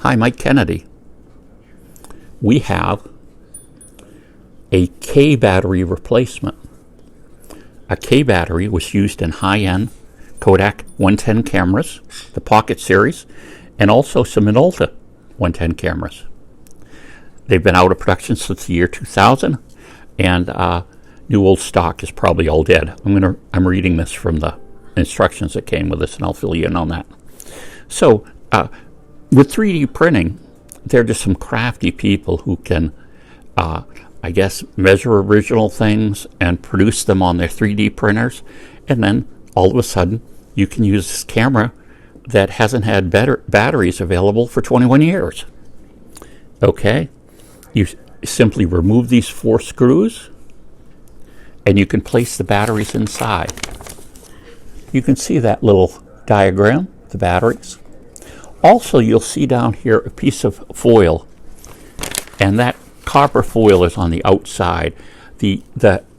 Hi, Mike Kennedy. We have a K battery replacement. A K battery was used in high-end Kodak 110 cameras, the Pocket series, and also some Minolta 110 cameras. They've been out of production since the year 2000, and new old stock is probably all dead. I'm reading this from the instructions that came with this, and I'll fill you in on that. So, with 3D printing, there are just some crafty people who can, I guess, measure original things and produce them on their 3D printers, and then all of a sudden you can use this camera that hasn't had batteries available for 21 years. Okay, you simply remove these 4 screws and you can place the batteries inside. You can see that little diagram, the batteries. Also, you'll see down here a piece of foil, and that copper foil is on the outside. The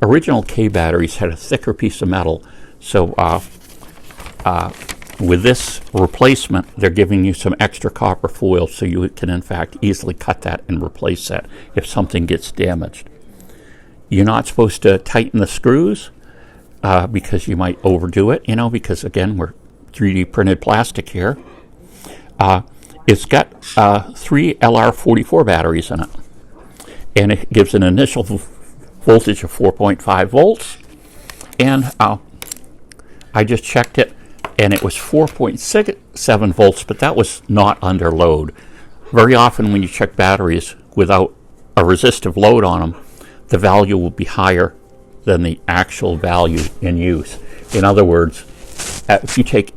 original K batteries had a thicker piece of metal, so with this replacement, they're giving you some extra copper foil so you can, in fact, easily cut that and replace that if something gets damaged. You're not supposed to tighten the screws because you might overdo it, because, again, we're 3D printed plastic here. It's got 3 LR44 batteries in it, and it gives an initial voltage of 4.5 volts, and I just checked it, and it was 4.67 volts, but that was not under load. Very often when you check batteries without a resistive load on them, the value will be higher than the actual value in use. In other words, if you take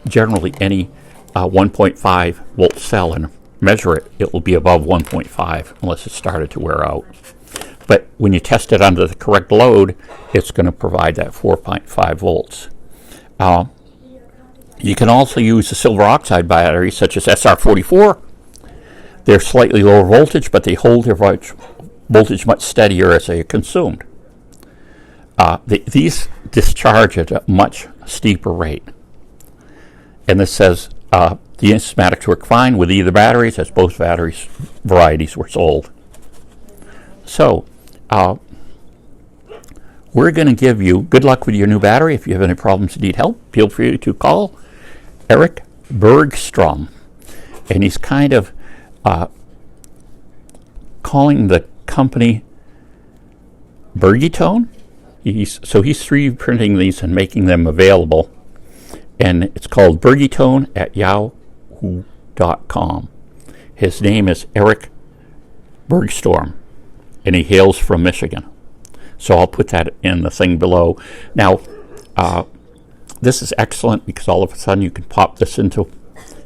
generally any 1.5 volt cell and measure it, it will be above 1.5 unless it started to wear out. But when you test it under the correct load, it's going to provide that 4.5 volts. You can also use the silver oxide batteries such as SR44. They're slightly lower voltage, but they hold their voltage much steadier as they are consumed. These discharge at a much steeper rate. And this says the schematics work fine with either batteries, as both varieties were sold. So, we're going to give you good luck with your new battery. If you have any problems and need help, feel free to call Eric Bergstrom. And he's kind of calling the company Bergytone. He's 3D printing these and making them available. And it's called Bergytone at yahoo.com. His name is Eric Bergstrom, and he hails from Michigan. So I'll put that in the thing below. Now, this is excellent because all of a sudden you can pop this into,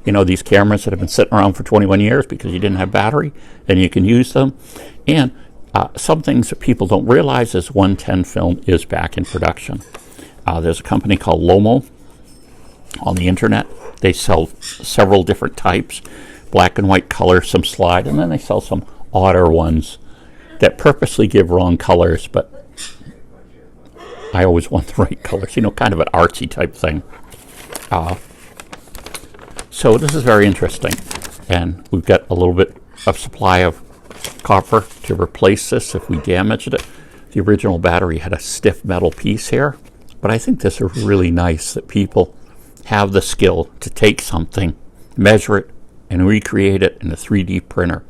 these cameras that have been sitting around for 21 years because you didn't have battery, and you can use them. And some things that people don't realize is 110 film is back in production. There's a company called Lomo on the internet. They sell several different types, black and white color, some slide, and then they sell some odder ones that purposely give wrong colors, but I always want the right colors, kind of an artsy type thing. So this is very interesting, and we've got a little bit of supply of copper to replace this if we damaged it. The original battery had a stiff metal piece here, but I think this is really nice that people have the skill to take something, measure it, and recreate it in a 3D printer.